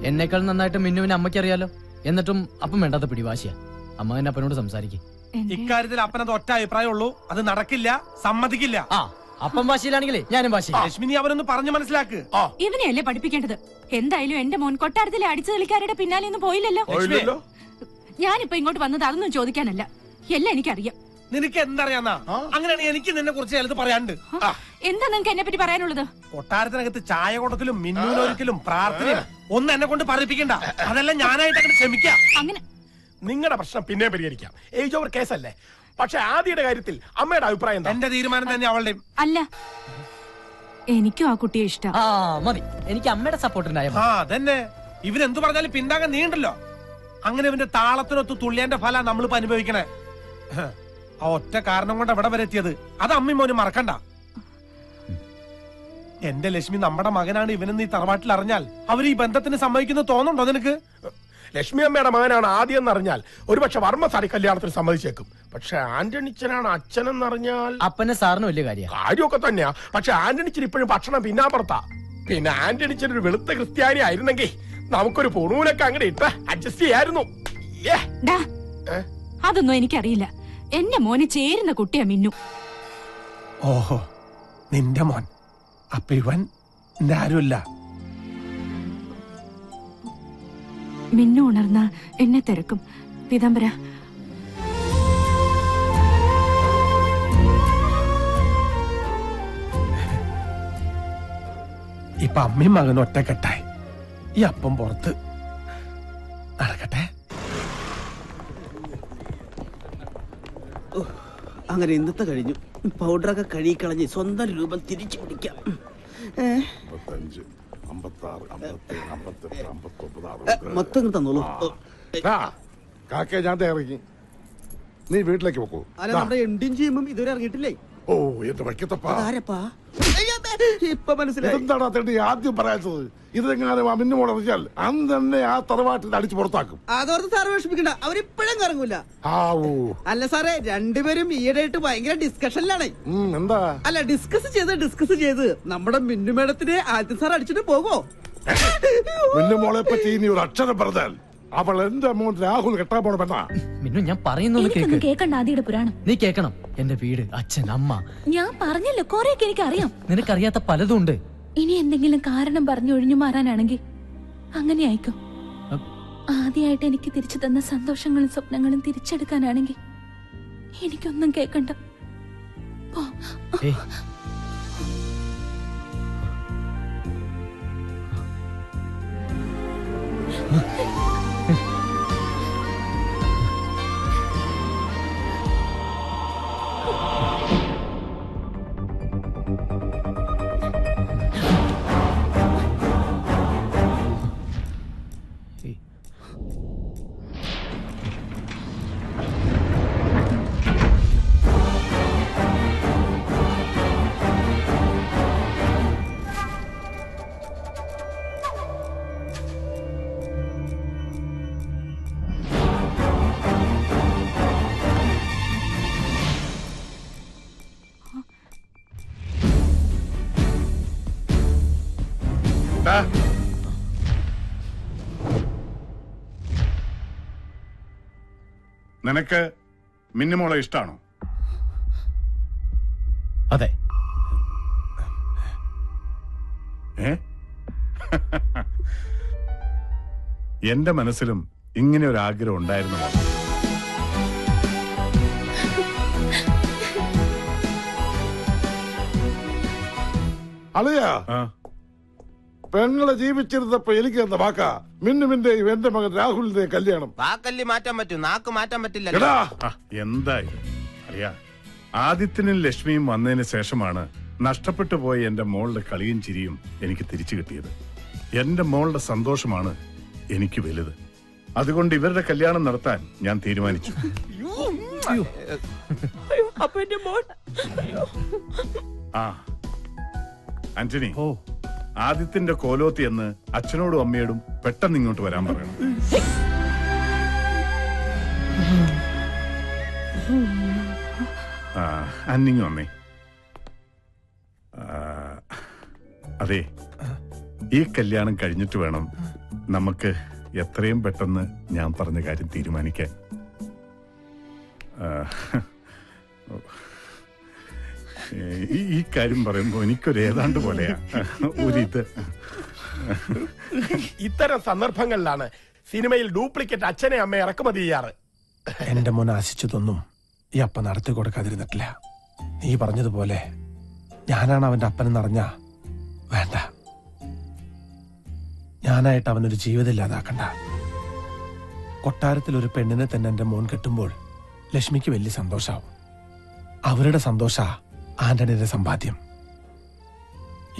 എന്നേക്കാൾ നന്നായിട്ട് മിന്നുവിനെ അമ്മയ്ക്ക് അറിയാലോ. എന്നിട്ടും അപ്പം വേണ്ടാത്ത പിടിവാശിയാ. അമ്മ എന്നെ അപ്പനോട് സമ്സാരിക്കും. ഇക്കാര്യത്തിൽ അപ്പനത് ഒറ്റ അഭിപ്രായമുള്ളൂ. അത് നടക്കില്ല, സമ്മതിക്കില്ല. അപ്പം വാശിയിലാണെങ്കിലേ ഞാനും വാശി. ലക്ഷ്മിനി അവരൊന്ന് പറഞ്ഞു മനസ്സിലാക്ക്. ഇവനെയല്ലേ പഠിപ്പിക്കേണ്ടത്. എന്തായാലും എന്റെ മോൻ കൊട്ടാരത്തിലെ അടിച്ചു കളിക്കാരുടെ പിന്നാലെ ഒന്നും പോയില്ലല്ലോ. ഞാനിപ്പോ ഇങ്ങോട്ട് വന്നത് അതൊന്നും ചോദിക്കാനല്ല, എല്ലാം എനിക്കറിയാം. നിനക്ക് എന്തറിയാന്നാ? അങ്ങനെയാണെങ്കിൽ എനിക്ക് നിന്നെ കുറിച്ച് ചിലത് പറയാനുണ്ട്. എന്താ നിനക്ക് എന്നെ പറ്റി പറയാനുള്ളത്? കൊട്ടാരത്തിനകത്ത് ചായ കൊടുക്കലും മിന്നൂനൊരിക്കലും പ്രാർത്ഥനയും ഒന്നും എന്നെ കൊണ്ട് പറയിപ്പിക്കണ്ട. അതെല്ലാം ഞാനായിട്ട് അങ്ങനെ ക്ഷമിക്കാം. അങ്ങനെ നിങ്ങളുടെ പ്രശ്നം പിന്നെ പരിഹരിക്കാം. ഏജ് ഓവർ കേസല്ലേ. പക്ഷെ ആദ്യയുടെ കാര്യത്തിൽ അമ്മയുടെ അഭിപ്രായം എന്റെ തീരുമാനം തന്നെ അവളുടെയും. അല്ല, എനിക്കും ആ കുട്ടിയെ ഇഷ്ടം. മതി, എനിക്ക് അമ്മയുടെ സപ്പോർട്ടുണ്ടായ. അതന്നെ. ഇവരെന്തു പറഞ്ഞാലും പിന്താങ്ങാൻ നീണ്ടല്ലോ. അങ്ങനെ ഇവന്റെ താളത്തിനൊത്ത് തുള്ളിയന്റെ ഫല നമ്മളിപ്പോ അനുഭവിക്കണേ. ആ ഒറ്റ കാരണം കൊണ്ട് എവിടെ വരെ എത്തിയത് അത് അമ്മയും മോനും മറക്കണ്ട. എന്റെ ലക്ഷ്മി നമ്മുടെ മകനാണ് ഇവനെന്ന് ഈ തറവാട്ടിൽ അറിഞ്ഞാൽ അവർ ഈ ബന്ധത്തിന് സമ്മതിക്കുന്നു തോന്നുന്നുണ്ടോ നിനക്ക്? ലക്ഷ്മി അമ്മയുടെ മകനാണ് ആദ്യം എന്നറിഞ്ഞാൽ ഒരുപക്ഷെ വർമ്മ സാരി കല്യാണത്തിന് സമ്മതിച്ചേക്കും. പക്ഷെ ആന്റണിച്ചനാണ് അച്ഛനെന്നറിഞ്ഞാൽ അപ്പനെ സാറിന് വലിയ കാര്യമൊക്കെ തന്നെയാ. പക്ഷെ ആന്റണിച്ചൻ ഇപ്പോഴും ഭക്ഷണം പിന്നാമ്പുറത്താ. പിന്നെ ആന്റണിച്ചൻ ഒരു വെളുത്ത ക്രിസ്ത്യാനി ആയിരുന്നെങ്കിൽ നമുക്കൊരു പൊണൂലൊക്കെ അങ്ങനെ ഇട്ട് അഡ്ജസ്റ്റ് ചെയ്യായിരുന്നു. അതൊന്നും എനിക്കറിയില്ല. എന്റെ മോന് ചേരുന്ന കുട്ടിയാ മിന്നു. ഓഹോ, നിന്റെ മോൻ. അപ്പൊ ഇവൻ എന്റെ ആരുമല്ല. മിന്നു ഉണർന്ന എന്നെ തിരക്കും. പീതാംബര, ഇപ്പൊ അമ്മയും മകനും ഒറ്റക്കെട്ടായി. ഈ അപ്പം പുറത്ത് നടക്കട്ടെ. അങ്ങനെ ഇന്നത്തെ കഴിഞ്ഞു. പൗഡറൊക്കെ കഴുകിക്കളഞ്ഞ് സ്വന്തം രൂപം തിരിച്ചു പിടിക്കാം. മൊത്തം തന്നോളൂ. കാക്കേ ഞാൻ ഇറങ്ങി. നീ വീട്ടിലേക്ക് പോക്കൂ. അല്ല, നമ്മുടെ എൻഡിയും ചെയ്യുമ്പം ഇതുവരെ ഇറങ്ങിയിട്ടില്ലേ? ഓ എന്റെ വയ്ക്കത്തപ്പാ, ഇപ്പൊ മനസ്സിലായി. എന്താണ് തേണ്ടി ആദ്യം പറയാത്തത്? ഇതെങ്ങാനും ആ മിന്നു മോളറിഞ്ഞാൽ അന്ന് തന്നെ ആ തറവാട്ടിൽ അടിച്ചു പുറത്താക്കും. അതോർത്ത് സാറ് വിഷമിക്കണ്ട, അവരിപ്പോഴും കറങ്ങൂല. അല്ല സാറേ, രണ്ടുപേരും ഈയിടെയായിട്ട് ഭയങ്കര ഡിസ്കഷനിലാണ്. എന്താ? അല്ല, ഡിസ്കസ് ചെയ്ത് നമ്മുടെ മിന്നു മേഡത്തിനെ ആദ്യം സാർ അടിച്ചിട്ട് പോകോ? മിന്നു മോളെ പറ്റി നീ ഒരു അക്ഷരം പറഞ്ഞാൽ അവൾ എന്റെ മോൻ രാഹുൽ കെട്ടാൻ പോണ പെണ്ണാ. മിന്നു, ഞാൻ പറയുന്നു കേക്കണ്ട. ആദിയുടെ പുരാണം നീ കേക്കണം. എന്റെ വീട്, അച്ഛൻ, അമ്മ. ഞാൻ പറഞ്ഞല്ലോ, കൊറേയൊക്കെ എനിക്കറിയാം. നിനക്കറിയാത്ത പലതും ഉണ്ട്. ഇനി എന്തെങ്കിലും കാരണം പറഞ്ഞു ഒഴിഞ്ഞു മാറാനാണെങ്കിൽ അങ്ങനെ ആയിക്കോ. ആദ്യമായിട്ട് എനിക്ക് തിരിച്ചു തന്ന സന്തോഷങ്ങളും സ്വപ്നങ്ങളും തിരിച്ചെടുക്കാനാണെങ്കിൽ എനിക്കൊന്നും കേക്കണ്ട. നിനക്ക് മിന്നുമോളെ ഇഷ്ടാണോ? അതെ. എന്റെ മനസ്സിലും ഇങ്ങനെ ഒരു ആഗ്രഹം ഉണ്ടായിരുന്നു. അളിയാ, പെങ്ങളെ ജീവിച്ചിരുന്നപ്പോ എനിക്ക് തന്ന വാക്കാ മിന്നുവിന്റെയും എന്റെ മകൻ രാഹുലിന്റെയും കല്യാണം. വാക്കല്ലി മാറ്റാൻ പറ്റും, നാക്ക് മാറ്റാൻ പറ്റില്ല. എന്തായി അറിയാ, ആദിത്യനും ലക്ഷ്മിയും വന്നതിന് ശേഷമാണ് നഷ്ടപ്പെട്ടു പോയ എന്റെ മോളുടെ കളിയും ചിരിയും എനിക്ക് തിരിച്ചു കിട്ടിയത്. എന്റെ മോളുടെ സന്തോഷമാണ് എനിക്ക് വലുത്. അതുകൊണ്ട് ഇവരുടെ കല്യാണം നടത്താൻ ഞാൻ തീരുമാനിച്ചു. ആന്റണി, ആദിത്യന്റെ കോലോത്തി എന്ന് അച്ഛനോടും അമ്മയോടും പെട്ടെന്ന് ഇങ്ങോട്ട് വരാൻ പറയണം. അന്നിങ്ങ് വന്നേ. അതെ, ഈ കല്യാണം കഴിഞ്ഞിട്ട് വേണം നമുക്ക് എത്രയും പെട്ടെന്ന് ഞാൻ പറഞ്ഞ കാര്യം തീരുമാനിക്കാൻ. ഈ കാര്യം പറയുമ്പോ എനിക്കൊരു ഏതാണ്ട് പോലെയാ ഒരിത്. ഇത്തരം സന്ദർഭങ്ങളിലാണ് സിനിമയിൽ ഡ്യൂപ്ലിക്കേറ്റ് അച്ഛനെ അമ്മ ഇറക്കുമതി ചെയ്യാറ്. എന്റെ മോൻ ആശിച്ചതൊന്നും ഈ അപ്പ നടത്തി കൊടുക്കാതിരുന്നിട്ടില്ല. നീ പറഞ്ഞതുപോലെ ഞാനാണ് അവന്റെ അപ്പനെന്നറിഞ്ഞ വേണ്ട, ഞാനായിട്ട് അവനൊരു ജീവിതം ഇല്ലാതാക്കണ്ട. കൊട്ടാരത്തിൽ ഒരു പെണ്ണിനെ തന്നെ എന്റെ മോൻ കെട്ടുമ്പോൾ ലക്ഷ്മിക്ക് വലിയ സന്തോഷാവും. അവരുടെ സന്തോഷ ആന്റണിയുടെ സമ്പാദ്യം.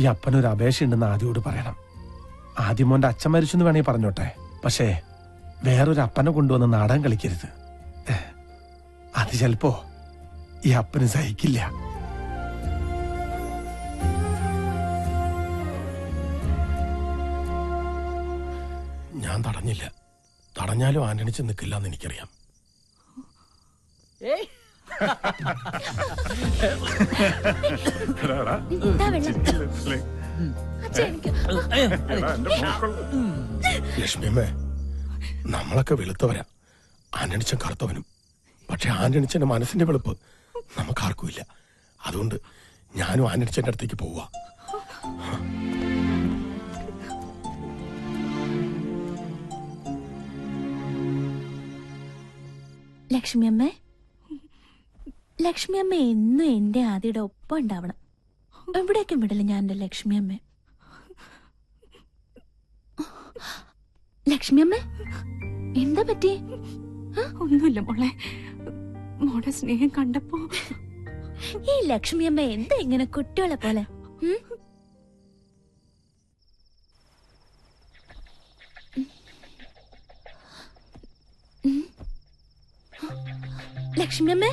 ഈ അപ്പനൊരു അപേക്ഷയുണ്ടെന്ന് ആദ്യോട് പറയണം. ആദ്യം മോന്റെ അച്ഛൻ മരിച്ചെന്ന് വേണമെങ്കിൽ പറഞ്ഞോട്ടെ, പക്ഷേ വേറൊരു അപ്പനെ കൊണ്ടുവന്ന് നാടകം കളിക്കരുത്. അത് ചിലപ്പോ ഈ അപ്പന് സഹിക്കില്ല. ഞാൻ തടഞ്ഞില്ല. തടഞ്ഞാലും ആന്റണിച്ച് നിൽക്കില്ല എന്ന് എനിക്കറിയാം. ലക്ഷ്മിയമ്മേ, നമ്മളൊക്കെ വെളുത്തവരാ, ആന്റണിച്ചൻ കറുത്തവനും. പക്ഷെ ആന്റണിച്ചന്റെ മനസ്സിന്റെ വെളുപ്പ് നമുക്കാർക്കുമില്ല. അതുകൊണ്ട് ഞാനും ആന്റണിച്ചന്റെ അടുത്തേക്ക് പോവാ. ലക്ഷ്മിയമ്മേ, ലക്ഷ്മിയമ്മ എന്നും എന്റെ ആദിയുടെ ഒപ്പം ഉണ്ടാവണം. എവിടേക്കും വിടില്ല ഞാൻ എന്റെ ലക്ഷ്മിയമ്മ. ലക്ഷ്മിയമ്മ, എന്താ പറ്റി? ഒന്നുമില്ല മോളെ, മോടെ സ്നേഹം കണ്ടപ്പോ. ഈ ലക്ഷ്മിയമ്മ എന്താ ഇങ്ങനെ കുട്ടികളെ പോലെ? ലക്ഷ്മിയമ്മ,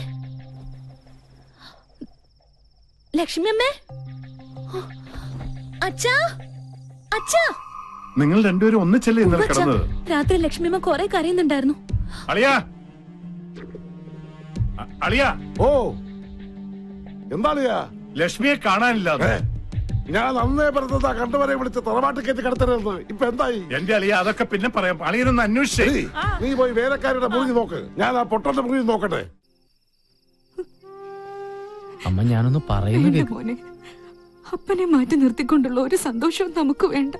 ലക്ഷ്മിയമ്മ, അച്ഛാ, അച്ഛാ. നിങ്ങൾ രണ്ടുപേരും ഒന്നിച്ചല്ലേ ഇന്നലെ കിടന്നത്? രാത്രി ലക്ഷ്മിയമ്മ കുറെ കരയുന്നുണ്ടായിരുന്നു. അളിയാ, അളിയാ. ഓ, എന്താളിയാ? ലക്ഷ്മിയെ കാണാനില്ല. ഞാൻ അന്നേ പറഞ്ഞതാ കണ്ടുവരെ വിളിച്ച് തറവാട്ട് കയറ്റി കിടത്തരുത്. ഇപ്പൊ എന്തായി? എന്റെ അളിയ, അതൊക്കെ പിന്നെ പറയാം. അളിയനൊന്ന് അന്വേഷിച്ചേ. നീ പോയി വേലക്കാരുടെ മുറി നോക്ക്, ഞാൻ ആ പൊട്ടന്റെ മുറി നോക്കട്ടെ. അമ്മ, ഞാനൊന്ന് പറയുന്നു. മോനെ, അപ്പനെ മാറ്റി നിർത്തിക്കൊണ്ടുള്ള ഒരു സന്തോഷവും നമുക്ക് വേണ്ട.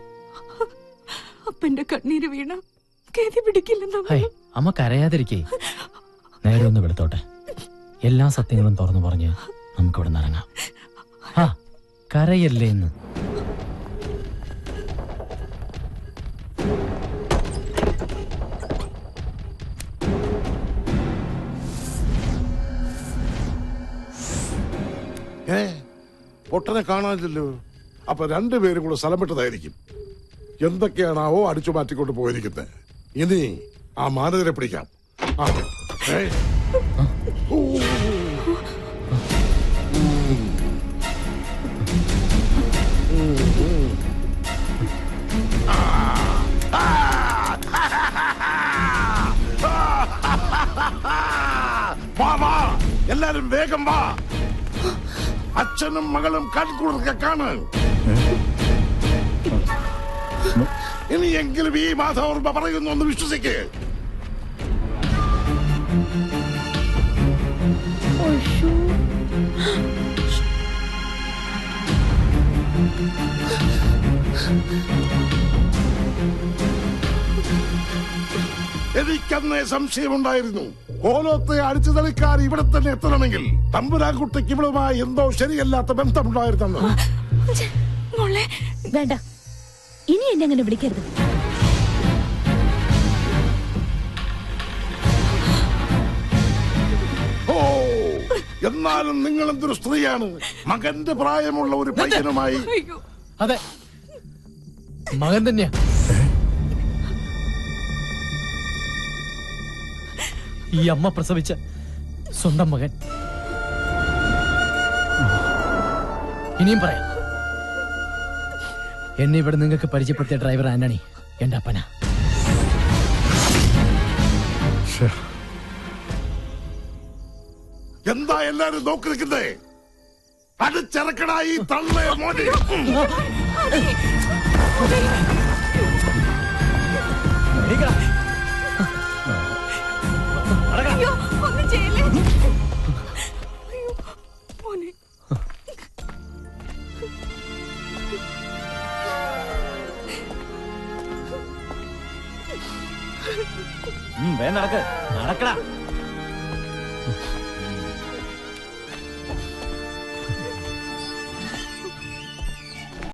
അപ്പന്റെ കണ്ണീര് വീണ കേതി പിടിക്കില്ല. അമ്മ കരയാതിരിക്കേ. നേരെ ഒന്ന് വെളുത്തോട്ടെ. എല്ലാ സത്യങ്ങളും തുറന്നു പറഞ്ഞ് നമുക്കിവിടെ നിറങ്ങാം. ആ, കരയല്ലേ എന്ന്. പൊട്ടനെ കാണാനില്ലല്ലോ. അപ്പൊ രണ്ടുപേരും കൂടെ സ്ഥലം വിട്ടതായിരിക്കും. എന്തൊക്കെയാണാവോ അടിച്ചു മാറ്റിക്കൊണ്ട് പോയിരിക്കുന്നത്. ഇനി ആ മാനേജരെ പിടിക്കാം. എല്ലാരും വേഗം വാ. അച്ഛനും മകളും കൺകുളിർക്കെ കാണാൻ. ഇനിയെങ്കിലും ഈ മാധവർമ്മ പറയുന്നു ഒന്ന് വിശ്വസിക്ക്. എനിക്കന്നേ സംശയമുണ്ടായിരുന്നു. കോലത്തെ അടിച്ചു തളിക്കാർ ഇവിടെ തന്നെ എത്തണമെങ്കിൽ തമ്പുരാൻകുട്ടിക്ക് ഇവളുമായി എന്തോ ശരിയല്ലാത്ത ബന്ധമുണ്ടായിരുന്നു. വേണ്ട, ഇനി എന്നെ അങ്ങനെ വിളിക്കരുത്. ഓ, എന്നാലും നിങ്ങൾ എന്തൊരു സ്ത്രീയാണ്. മകന്റെ പ്രായമുള്ള ഒരു പയ്യനുമായി. അതെ, മകൻ തന്നെയാ. ഈ അമ്മ പ്രസവിച്ച സ്വന്തം മകൻ. ഇനിയും പറയാം, എന്നെ ഇവിടെ നിങ്ങൾക്ക് പരിചയപ്പെടുത്തിയ ഡ്രൈവർ ആന്റണി എന്റെ അപ്പനാ. എന്താ എല്ലാരും നോക്കി നിൽക്കുന്നേ? അടിച്ചിറക്കടായി തള്ളേ മോനെ. നടക്കടാ.